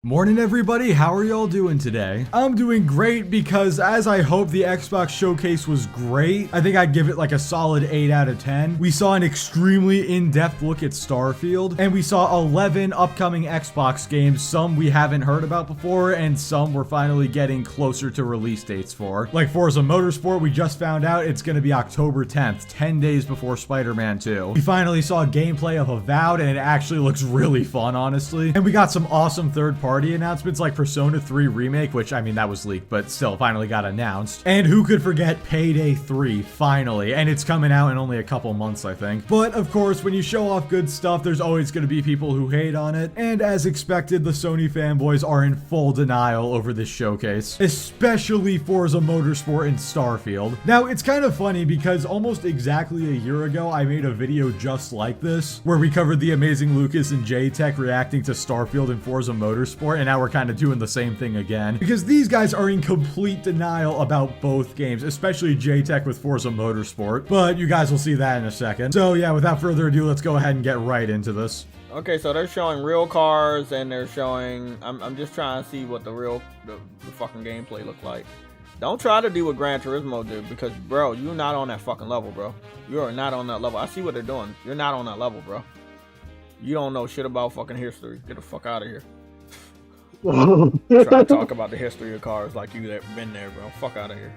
Morning everybody, how are y'all doing today? I'm doing great because as I hope the Xbox showcase was great, I think I'd give it like a solid 8 out of 10. We saw an extremely in-depth look at Starfield, and we saw 11 upcoming Xbox games, some we haven't heard about before, and some we're finally getting closer to release dates for. Like Forza Motorsport, we just found out it's gonna be October 10th, 10 days before Spider-Man 2. We finally saw gameplay of Avowed, and it actually looks really fun, honestly. And we got some awesome third-party announcements like Persona 3 Remake, which, I mean, that was leaked, but still finally got announced. And who could forget Payday 3, finally. And it's coming out in only a couple months, I think. But, of course, when you show off good stuff, there's always going to be people who hate on it. And as expected, the Sony fanboys are in full denial over this showcase, especially Forza Motorsport and Starfield. Now, it's kind of funny because almost exactly a year ago, I made a video just like this, where we covered the amazing Lucas and JayTech reacting to Starfield and Forza Motorsport. And now we're kind of doing the same thing again because these guys are in complete denial about both games, especially JayTech with Forza Motorsport, but you guys will see that in a second. So yeah, without further ado, let's go ahead and get right into this. Okay, so they're showing real cars and they're showing, I'm just trying to see what the fucking gameplay look like. Don't try to do what Gran Turismo did because, bro, you're not on that fucking level, bro. You are not on that level. I see what they're doing. You're not on that level, bro. You don't know shit about fucking history. Get the fuck out of here. Try to talk about the history of cars like you that been there, bro. Fuck out of here.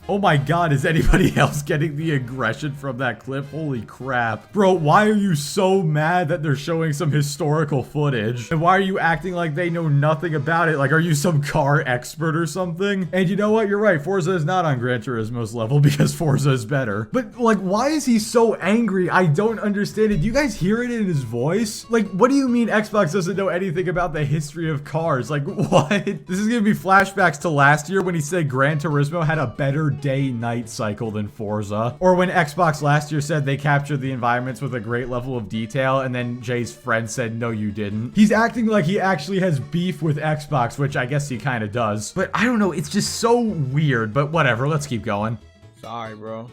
Oh my god, is anybody else getting the aggression from that clip? Holy crap. Bro, why are you so mad that they're showing some historical footage? And why are you acting like they know nothing about it? Like, are you some car expert or something? And you know what? You're right. Forza is not on Gran Turismo's level because Forza is better. But, like, why is he so angry? I don't understand it. Do you guys hear it in his voice? Like, what do you mean Xbox doesn't know anything about the history of cars? Like, what? This is gonna be flashbacks to last year when he said Gran Turismo had a better day-night cycle than Forza, or when Xbox last year said they captured the environments with a great level of detail, and then Jay's friend said no you didn't. He's acting like he actually has beef with Xbox, which I guess he kind of does, but I don't know, it's just so weird. But whatever, let's keep going. Sorry, bro,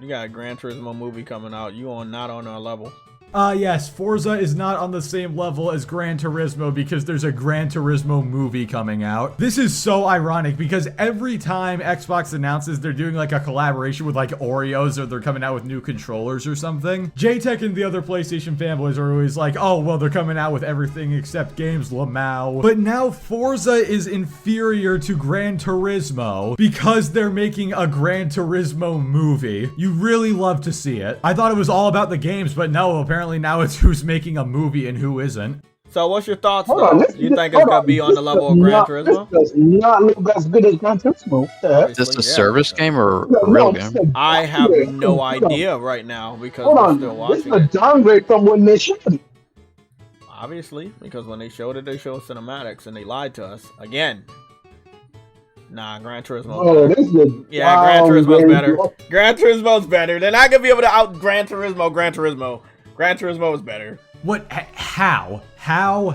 you got a Gran Turismo movie coming out. You are not on our level. Yes, Forza is not on the same level as Gran Turismo because there's a Gran Turismo movie coming out. This is so ironic because every time Xbox announces they're doing like a collaboration with like Oreos or they're coming out with new controllers or something, JayTech and the other PlayStation fanboys are always like, oh, well, they're coming out with everything except games, Lamau. But now Forza is inferior to Gran Turismo because they're making a Gran Turismo movie. You really love to see it. I thought it was all about the games, but no, apparently now it's who's making a movie and who isn't. So what's your thoughts though? You think it's gonna be on the level of Gran Turismo? This does not look as good as Gran Turismo. Is this a service game or a real game? I have no idea right now because we're still watching it. This is a downgrade from when they showed it. Obviously, because when they showed it, they showed cinematics and they lied to us again. Nah, Gran Turismo. Yeah, Gran Turismo's better. Gran Turismo's better. They're not gonna be able to out Gran Turismo. Gran Turismo is better. What? How? How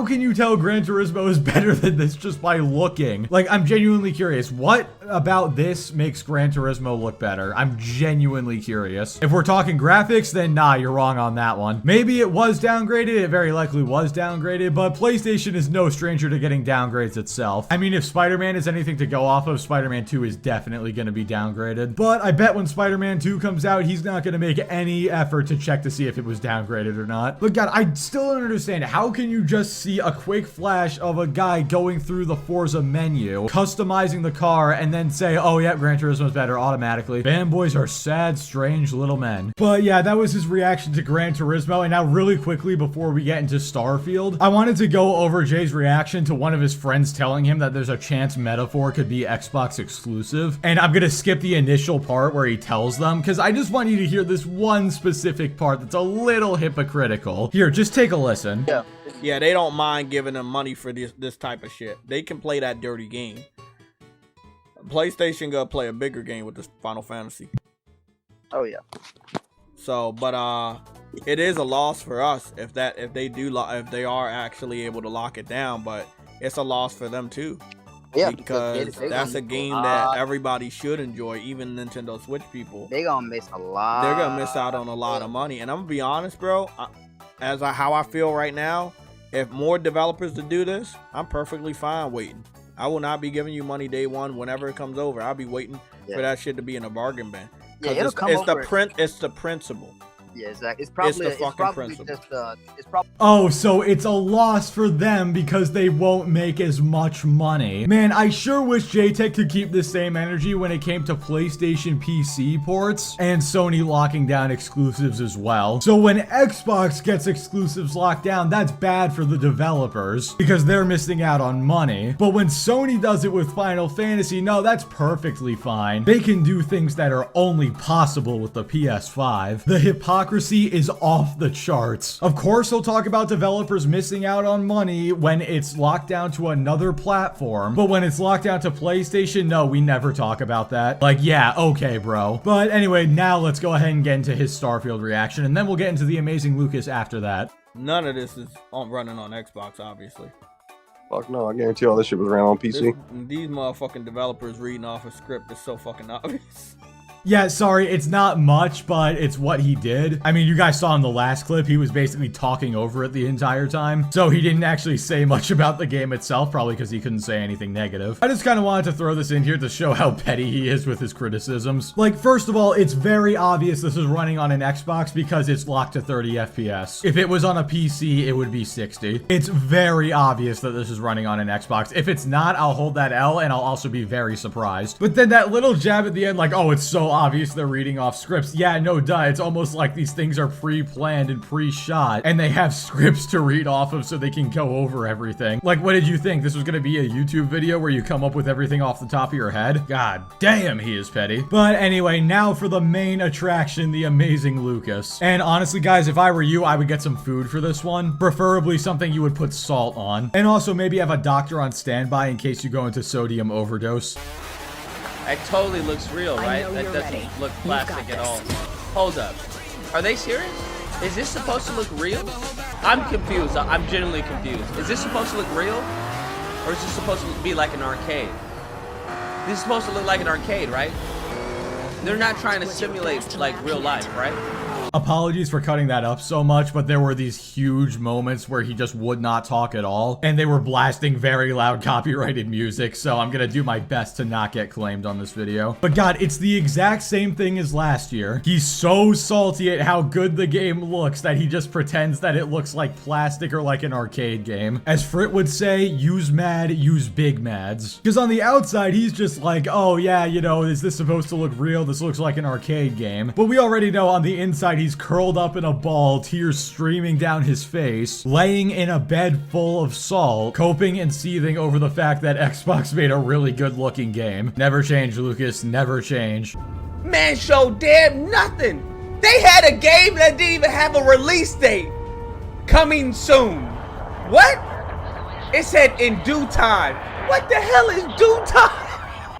can you tell Gran Turismo is better than this just by looking? Like, I'm genuinely curious. What about this makes Gran Turismo look better? I'm genuinely curious. If we're talking graphics, then nah, you're wrong on that one. Maybe it was downgraded. It very likely was downgraded, but PlayStation is no stranger to getting downgrades itself. I mean, if Spider-Man is anything to go off of, Spider-Man 2 is definitely going to be downgraded. But I bet when Spider-Man 2 comes out, he's not going to make any effort to check to see if it was downgraded or not. But God, I still don't understand. How can you just see a quick flash of a guy going through the Forza menu, customizing the car, and then say, oh yeah, Gran Turismo is better automatically? Fanboys are sad, strange little men. But yeah, that was his reaction to Gran Turismo. And now really quickly before we get into Starfield, I wanted to go over Jay's reaction to one of his friends telling him that there's a chance Metaphor could be Xbox exclusive. And I'm gonna skip the initial part where he tells them because I just want you to hear this one specific part that's a little hypocritical. Here, just take a listen. Yeah, they don't mind giving them money for this type of shit. They can play that dirty game. PlayStation gonna play a bigger game with this Final Fantasy. Oh yeah. So, but it is a loss for us if they are actually able to lock it down. But it's a loss for them too. Yeah, because that's a game that everybody should enjoy, even Nintendo Switch people. They're gonna miss a lot. They're gonna miss out on a lot of money. And I'm gonna be honest, bro. How I feel right now, if more developers to do this, I'm perfectly fine waiting. I will not be giving you money day one whenever it comes over. I'll be waiting for that shit to be in a bargain bin. Yeah, it'll come it's over. It's the principle. Yeah, exactly. It's probably principle. It's probably. Oh, so it's a loss for them because they won't make as much money. Man, I sure wish JayTech could keep the same energy when it came to PlayStation PC ports and Sony locking down exclusives as well. So when Xbox gets exclusives locked down, that's bad for the developers because they're missing out on money. But when Sony does it with Final Fantasy, no, that's perfectly fine. They can do things that are only possible with the PS5. The hypocrisy is off the charts. Of course, he'll talk about developers missing out on money when it's locked down to another platform, but when it's locked down to PlayStation, no, we never talk about that. Like, yeah, okay, bro. But anyway, now let's go ahead and get into his Starfield reaction, and then we'll get into the amazing Lucas after that. None of this is running on Xbox, obviously. Fuck no, I guarantee all this shit was ran on PC. These motherfucking developers reading off a script is so fucking obvious. Yeah, sorry, it's not much, but it's what he did. I mean, you guys saw in the last clip, he was basically talking over it the entire time. So he didn't actually say much about the game itself, probably because he couldn't say anything negative. I just kind of wanted to throw this in here to show how petty he is with his criticisms. Like, first of all, it's very obvious this is running on an Xbox because it's locked to 30 FPS. If it was on a PC, it would be 60. It's very obvious that this is running on an Xbox. If it's not, I'll hold that L, and I'll also be very surprised. But then that little jab at the end, like, oh, it's so obvious they're reading off scripts. Yeah, no, duh. It's almost like these things are pre-planned and pre-shot, and they have scripts to read off of so they can go over everything. Like, what did you think? This was gonna be a YouTube video where you come up with everything off the top of your head? God damn, he is petty. But anyway, now for the main attraction, the amazing Lucas. And honestly, guys, if I were you, I would get some food for this one. Preferably something you would put salt on. And also maybe have a doctor on standby in case you go into sodium overdose. That totally looks real, right? That doesn't look plastic at all. Hold up. Are they serious? Is this supposed to look real? I'm confused. I'm genuinely confused. Is this supposed to look real? Or is this supposed to be like an arcade? This is supposed to look like an arcade, right? They're not trying to simulate like real life, right? Apologies for cutting that up so much, but there were these huge moments where he just would not talk at all, and they were blasting very loud copyrighted music, so I'm gonna do my best to not get claimed on this video. But God, it's the exact same thing as last year. He's so salty at how good the game looks that he just pretends that it looks like plastic or like an arcade game. As Frit would say, use mad, use big mads. Because on the outside, he's just like, oh yeah, you know, is this supposed to look real? This looks like an arcade game. But we already know on the inside, he's curled up in a ball, tears streaming down his face, laying in a bed full of salt, coping and seething over the fact that Xbox made a really good looking game. Never change, Lucas, never change. Man, show damn nothing. They had a game that didn't even have a release date. Coming soon. What? It said in due time. What the hell is due time?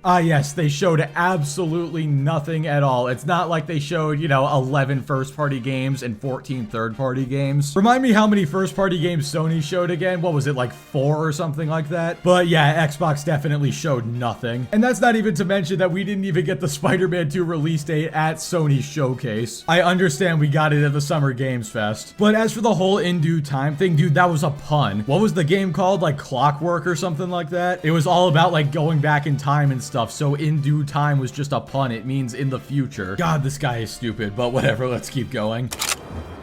Ah, yes, they showed absolutely nothing at all. It's not like they showed, you know, 11 first-party games and 14 third-party games. Remind me how many first-party games Sony showed again? What was it, like 4 or something like that? But yeah, Xbox definitely showed nothing. And that's not even to mention that we didn't even get the Spider-Man 2 release date at Sony's showcase. I understand we got it at the Summer Games Fest. But as for the whole in due time thing, dude, that was a pun. What was the game called? Like Clockwork or something like that? It was all about like going back in time and stuff, so in due time was just a pun. It means in the future. God, this guy is stupid, but whatever, let's keep going.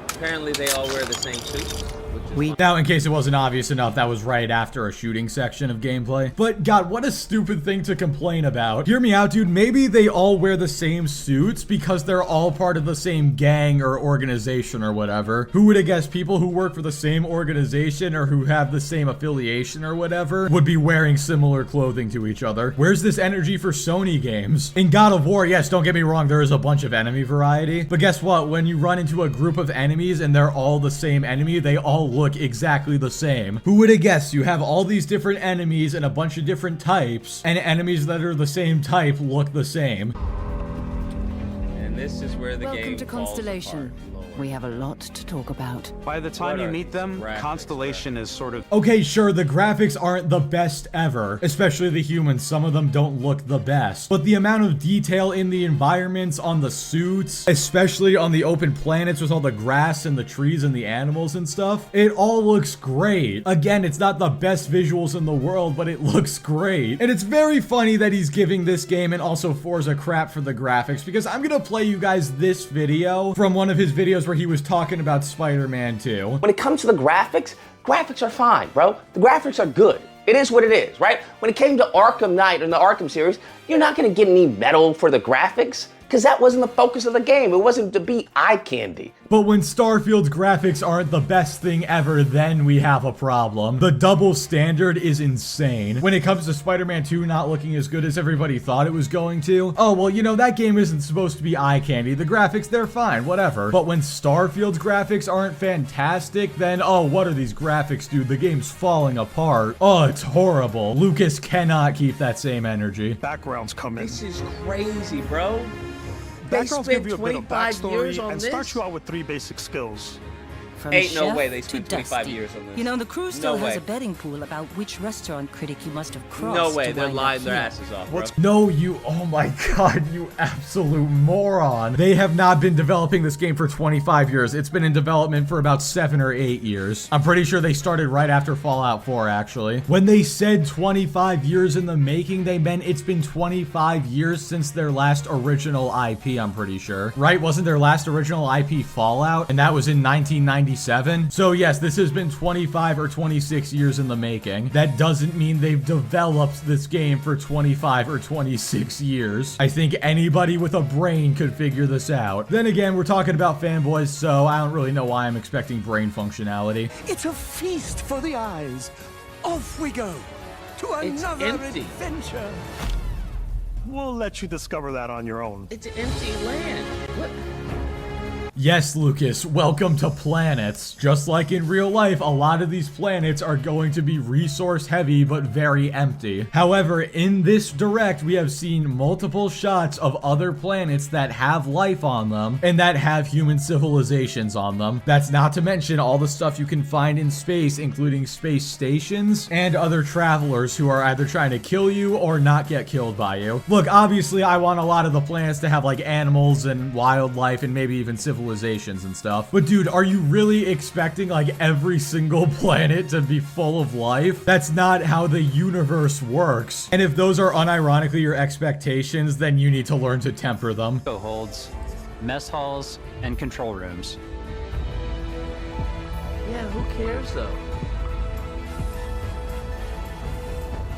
Apparently they all wear the same suits. Now, in case it wasn't obvious enough, that was right after a shooting section of gameplay. But God, what a stupid thing to complain about. Hear me out, dude. Maybe they all wear the same suits because they're all part of the same gang or organization or whatever. Who would have guessed people who work for the same organization or who have the same affiliation or whatever would be wearing similar clothing to each other? Where's this energy for Sony games? In God of War, yes, don't get me wrong, there is a bunch of enemy variety. But guess what? When you run into a group of enemies and they're all the same enemy, they all look exactly the same. Who would have guessed you have all these different enemies and a bunch of different types, and enemies that are the same type look the same? And this is where the Welcome game to falls Constellation. apart. Lord. We have a lot to talk about. By the time What you are meet them, graphics, Constellation is sort of... Okay, sure, the graphics aren't the best ever, especially the humans. Some of them don't look the best. But the amount of detail in the environments, on the suits, especially on the open planets with all the grass and the trees and the animals and stuff, it all looks great. Again, it's not the best visuals in the world, but it looks great. And it's very funny that he's giving this game and also Forza crap for the graphics, because I'm gonna play you guys this video from one of his videos where he was talking about Spider-Man 2. When it comes to the graphics, graphics are fine, bro. The graphics are good. It is what it is, right? When it came to Arkham Knight and the Arkham series, you're not gonna get any medal for the graphics, because that wasn't the focus of the game. It wasn't to be eye candy. But when Starfield's graphics aren't the best thing ever, then we have a problem. The double standard is insane. When it comes to Spider-Man 2 not looking as good as everybody thought it was going to, oh, well, you know, that game isn't supposed to be eye candy. The graphics, they're fine, whatever. But when Starfield's graphics aren't fantastic, then, oh, what are these graphics, dude? The game's falling apart. Oh, it's horrible. Lucas cannot keep that same energy. Backgrounds come in. This is crazy, bro. They Backgrounds spent give you a bit of 25 years backstory on and this? start you out with 3 basic skills. From Ain't no chef way they to spent 25 Dusty. years on this. You know, the crew still No has way. a betting pool about which restaurant critic you must have crossed. No way, to they're wind up lying their here. asses off, bro. No, you, oh my god, you absolute moron. They have not been developing this game for 25 years. It's been in development for about 7 or 8 years. I'm pretty sure they started right after Fallout 4, actually. When they said 25 years in the making, they meant it's been 25 years since their last original IP, I'm pretty sure. Right? Wasn't their last original IP Fallout? And that was in 1997? So yes, this has been 25 or 26 years in the making. That doesn't mean they've developed this game for 25 or 26 years. I think anybody with a brain could figure this out. Then again, we're talking about fanboys, so I don't really know why I'm expecting brain functionality. It's a feast for the eyes. Off we go to It's another empty. adventure. We'll let you discover that on your own. It's an empty land. What? Yes, Lucas, welcome to planets. Just like in real life, a lot of these planets are going to be resource heavy, but very empty. However, in this direct, we have seen multiple shots of other planets that have life on them and that have human civilizations on them. That's not to mention all the stuff you can find in space, including space stations and other travelers who are either trying to kill you or not get killed by you. Look, obviously, I want a lot of the planets to have like animals and wildlife and maybe even civilizations and stuff. But dude, are you really expecting like every single planet to be full of life? That's not how the universe works. And if those are unironically your expectations, then you need to learn to temper them. Holds, mess halls, and control rooms. Yeah, who cares though?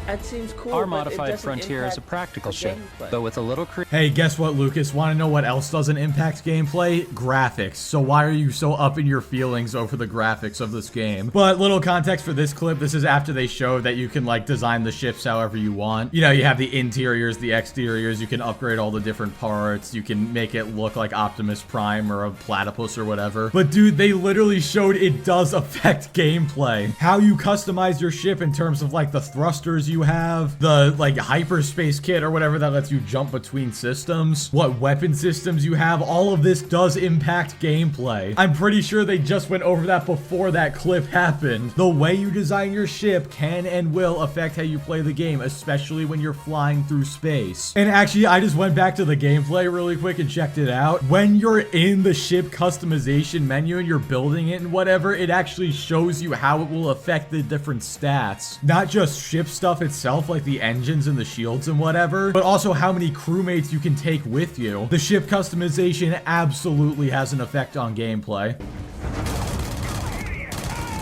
That seems cool. Our but it modified doesn't Frontier is a impact practical the ship, gameplay. but with a little Hey, guess what, Lucas? Want to know what else doesn't impact gameplay? Graphics. So why are you so up in your feelings over the graphics of this game? But little context for this clip, this is after they showed that you can like design the ships however you want. You know, you have the interiors, the exteriors, you can upgrade all the different parts, you can make it look like Optimus Prime or a platypus or whatever. But dude, they literally showed it does affect gameplay. How you customize your ship in terms of like the thrusters you have, the like hyperspace kit or whatever that lets you jump between systems, what weapon systems you have, all of this does impact gameplay. I'm pretty sure they just went over that before that clip happened. The way you design your ship can and will affect how you play the game, especially when you're flying through space. And actually, I just went back to the gameplay really quick and checked it out. When you're in the ship customization menu and you're building it and whatever, it actually shows you how it will affect the different stats. Not just ship stuff itself, like the engines and the shields and whatever, but also how many crewmates you can take with you. The ship customization absolutely has an effect on gameplay.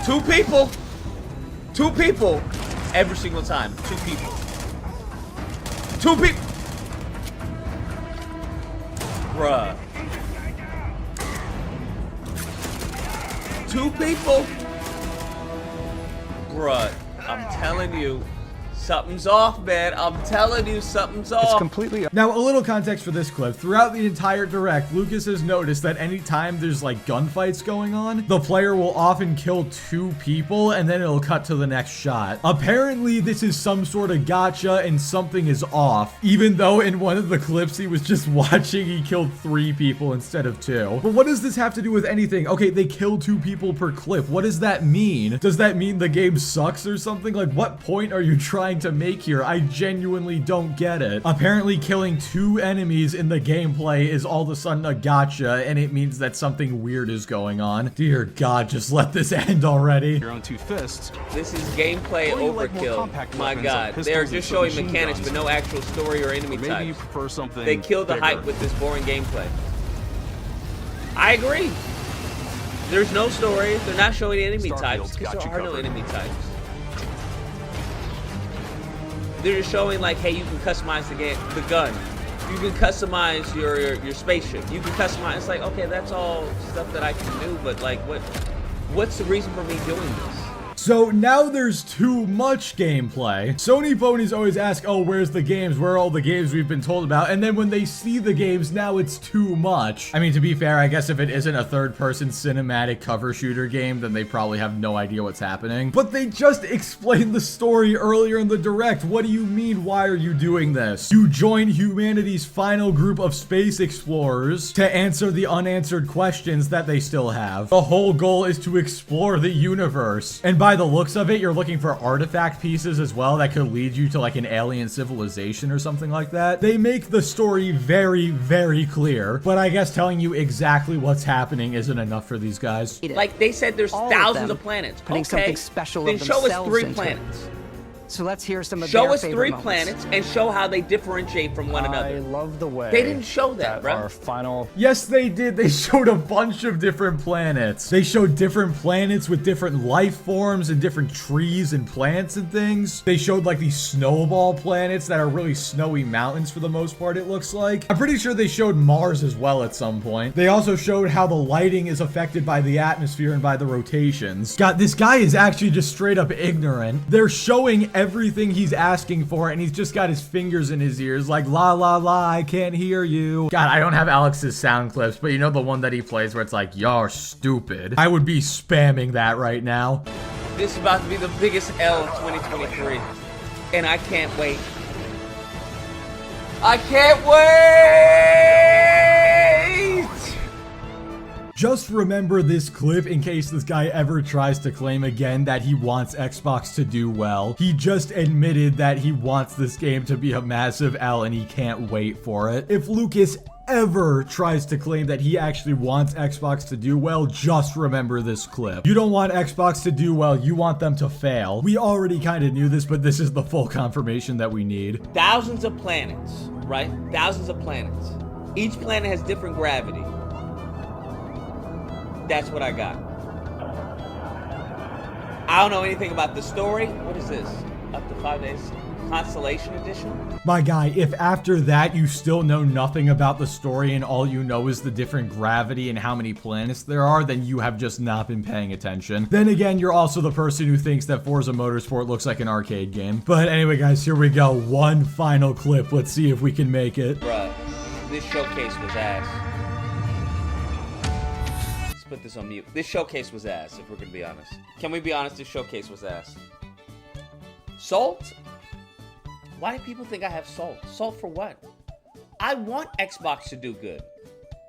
2 people. 2 people. Every single time. 2 people. 2 people. Bruh. 2 people. Bruh. I'm telling you, Something's off, man. I'm telling you, something's off. It's completely. Now, a little context for this clip. Throughout the entire direct, Lucas has noticed that anytime there's like gunfights going on, the player will often kill 2 people and then it'll cut to the next shot. Apparently, this is some sort of gotcha and something is off, even though in one of the clips he was just watching, he killed 3 people instead of 2. But what does this have to do with anything? Okay, they kill 2 people per clip. What does that mean? Does that mean the game sucks or something? Like, what point are you trying to make here? I genuinely don't get it. Apparently, killing 2 enemies in the gameplay is all of a sudden a gotcha, and it means that something weird is going on. Dear God, just let this end already. Your own 2 fists. This is gameplay overkill. My God, they are just showing mechanics, but no actual story or enemy types. Maybe you prefer something. They killed the hype with this boring gameplay. I agree. There's no story. They're not showing enemy types because there are no enemy types. They're just showing like, hey, you can customize the gun. You can customize your spaceship. You can customize. It's like, okay, that's all stuff that I can do, but like, what's the reason for me doing this? So now there's too much gameplay. Sony ponies always ask, oh, where's the games? Where are all the games we've been told about? And then when they see the games, now it's too much. I mean, to be fair, I guess if it isn't a third-person cinematic cover shooter game, then they probably have no idea what's happening. But they just explained the story earlier in the direct. What do you mean, why are you doing this? You join humanity's final group of space explorers to answer the unanswered questions that they still have. The whole goal is to explore the universe. And by the looks of it, you're looking for artifact pieces as well that could lead you to like an alien civilization or something like that. They make the story very, very clear, but I guess telling you exactly what's happening isn't enough for these guys. Like they said, there's thousands of planets. Putting something special then of show us themselves 3 into it. planets. So let's hear some of Show their us 3 favorite moments. planets and show how they differentiate from one another. I love the way They didn't show that, bro. Our final. Yes, they did. They showed a bunch of different planets. They showed different planets with different life forms and different trees and plants and things. They showed like these snowball planets that are really snowy mountains for the most part, it looks like. I'm pretty sure they showed Mars as well at some point. They also showed how the lighting is affected by the atmosphere and by the rotations. God, this guy is actually just straight up ignorant. They're showing everything he's asking for, and he's just got his fingers in his ears like, la la la, I can't hear you. God, I don't have Alex's sound clips, but you know the one that he plays where it's like, you're stupid. I would be spamming that right now. This is about to be the biggest L of 2023, and I can't wait. I can't wait! Just remember this clip in case this guy ever tries to claim again that he wants Xbox to do well. He just admitted that he wants this game to be a massive L and he can't wait for it. If Lucas ever tries to claim that he actually wants Xbox to do well, just remember this clip. You don't want Xbox to do well, you want them to fail. We already kind of knew this, but this is the full confirmation that we need. Thousands of planets, right? Thousands of planets. Each planet has different gravity. That's what I got. I don't know anything about the story. What is this? Up to 5 days. Constellation Edition? My guy, if after that you still know nothing about the story and all you know is the different gravity and how many planets there are, then you have just not been paying attention. Then again, you're also the person who thinks that Forza Motorsport looks like an arcade game. But anyway, guys, here we go. One final clip. Let's see if we can make it. Bruh, this showcase was ass. Let's put this on mute. This showcase was ass, if we're gonna be honest. Can we be honest? This showcase was ass. Salt? Why do people think I have salt? Salt for what? I want Xbox to do good.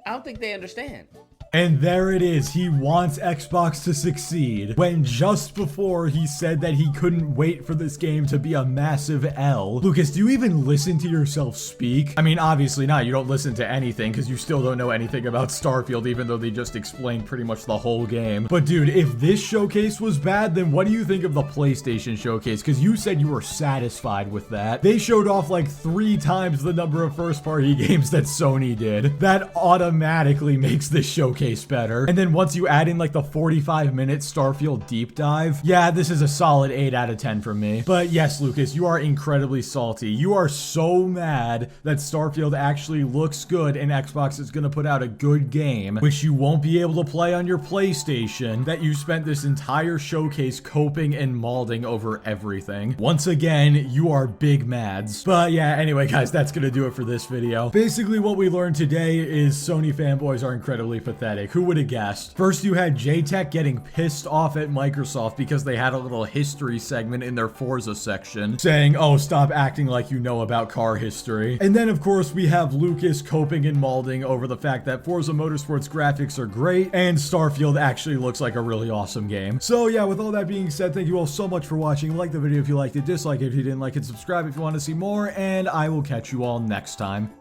I don't think they understand. And there it is. He wants Xbox to succeed. When just before he said that he couldn't wait for this game to be a massive L. Lucas, do you even listen to yourself speak? I mean, obviously not. You don't listen to anything because you still don't know anything about Starfield, even though they just explained pretty much the whole game. But dude, if this showcase was bad, then what do you think of the PlayStation showcase? Because you said you were satisfied with that. They showed off like 3 times the number of first-party games that Sony did. That automatically makes this showcase showcase better. And then once you add in like the 45-minute Starfield deep dive, yeah, this is a solid 8 out of 10 from me. But yes, Lucas, you are incredibly salty. You are so mad that Starfield actually looks good and Xbox is going to put out a good game, which you won't be able to play on your PlayStation, that you spent this entire showcase coping and malding over everything. Once again, you are big mads. But yeah, anyway, guys, that's going to do it for this video. Basically, what we learned today is Sony fanboys are incredibly pathetic. Who would have guessed? First, you had JayTech getting pissed off at Microsoft because they had a little history segment in their Forza section saying, oh, stop acting like you know about car history. And then, of course, we have Lucas coping and malding over the fact that Forza Motorsport's graphics are great and Starfield actually looks like a really awesome game. So yeah, with all that being said, thank you all so much for watching. Like the video if you liked it, dislike it if you didn't like it, subscribe if you want to see more, and I will catch you all next time.